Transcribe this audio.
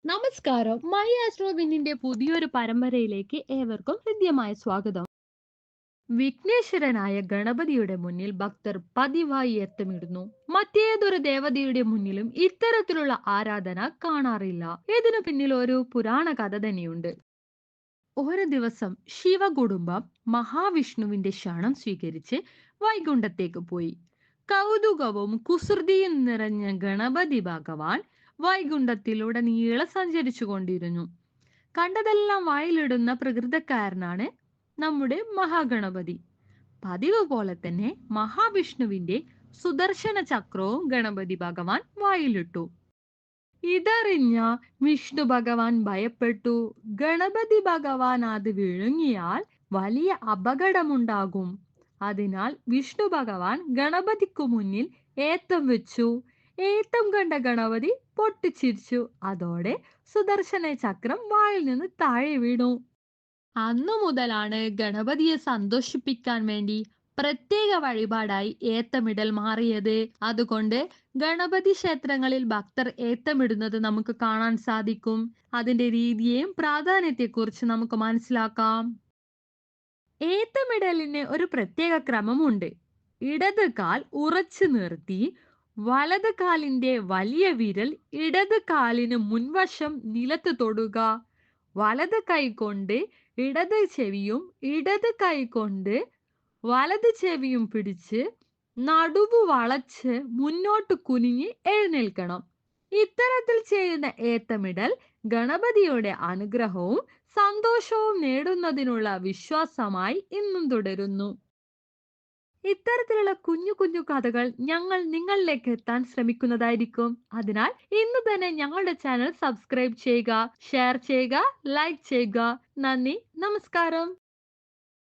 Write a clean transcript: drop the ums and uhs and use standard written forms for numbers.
നമസ്കാരം. My astro വിന്നിന്റെ പുതിയൊരു പരമ്പരയിലേക്ക് ഏവർക്കും ഹൃദ്യമായ സ്വാഗതം. വിഘ്നേശ്വരനായ ഗണപതിയുടെ മുന്നിൽ ഭക്തർ പതിവായി ഏത്തമിടുന്നു. മറ്റേതൊരു ദേവതയുടെ മുന്നിലും ഇത്തരത്തിലുള്ള ആരാധന കാണാറില്ല. ഇതിനു പിന്നിൽ ഒരു പുരാണ കഥ തന്നെയുണ്ട്. ഒരു ദിവസം ശിവകുടുംബം മഹാവിഷ്ണുവിന്റെ ക്ഷണം സ്വീകരിച്ച് വൈകുണ്ഠത്തേക്ക് പോയി. കൗതുകവും കുസൃതിയും നിറഞ്ഞ ഗണപതി ഭഗവാൻ വൈകുണ്ഠത്തിലുടനീളം സഞ്ചരിച്ചു കൊണ്ടിരുന്നു. കണ്ടതെല്ലാം വായിലിടുന്ന പ്രകൃതക്കാരനാണ് നമ്മുടെ മഹാഗണപതി. പതിവ് പോലെ തന്നെ മഹാവിഷ്ണുവിന്റെ സുദർശന ചക്രവും ഗണപതി ഭഗവാൻ വായിലിട്ടു. ഇതറിഞ്ഞ വിഷ്ണു ഭഗവാൻ ഭയപ്പെട്ടു. ഗണപതി ഭഗവാൻ അത് വിഴുങ്ങിയാൽ വലിയ അപകടമുണ്ടാകും. അതിനാൽ വിഷ്ണു ഭഗവാൻ ഗണപതിക്കു മുന്നിൽ ഏത്തം വെച്ചു. ഏത്തം കണ്ട ഗണപതി പൊട്ടിച്ചിരിച്ചു. അതോടെ സുദർശന ചക്രം വായിൽ നിന്ന് താഴെ വീണു. അന്നു മുതലാണ് ഗണപതിയെ സന്തോഷിപ്പിക്കാൻ വേണ്ടി പ്രത്യേക വഴിപാടായി ഏത്തമിടൽ മാറിയത്. അതുകൊണ്ട് ഗണപതി ക്ഷേത്രങ്ങളിൽ ഭക്തർ ഏത്തമിടുന്നത് നമുക്ക് കാണാൻ സാധിക്കും. അതിന്റെ രീതിയെയും പ്രാധാന്യത്തെക്കുറിച്ച് നമുക്ക് മനസ്സിലാക്കാം. ഏത്തമിടലിന് ഒരു പ്രത്യേക ക്രമമുണ്ട്. ഇടത് കാൽ ഉറച്ചു നിർത്തി വലത് കാലിന്റെ വലിയ വിരൽ ഇടത് കാലിന് മുൻവശം നിലത്ത് തൊടുക. വലത് കൈ കൊണ്ട് ഇടത് ചെവിയും ഇടത് കൈ കൊണ്ട് വലത് ചെവിയും പിടിച്ച് നടുവ് വളച്ച് മുന്നോട്ട് കുനിഞ്ഞ് എഴുന്നേൽക്കണം. ഇത്തരത്തിൽ ചെയ്യുന്ന ഏത്തമിടൽ ഗണപതിയുടെ അനുഗ്രഹവും സന്തോഷവും നേടുന്നതിനുള്ള വിശ്വാസമായി ഇന്നും തുടരുന്നു. ഇത്തരത്തിലുള്ള കുഞ്ഞു കുഞ്ഞു കഥകൾ ഞങ്ങൾ നിങ്ങളിലേക്ക് എത്താൻ ശ്രമിക്കുന്നതായിരിക്കും. അതിനാൽ ഇന്ന് തന്നെ ഞങ്ങളുടെ ചാനൽ സബ്സ്ക്രൈബ് ചെയ്യുക, ഷെയർ ചെയ്യുക, ലൈക്ക് ചെയ്യുക. നന്ദി, നമസ്കാരം.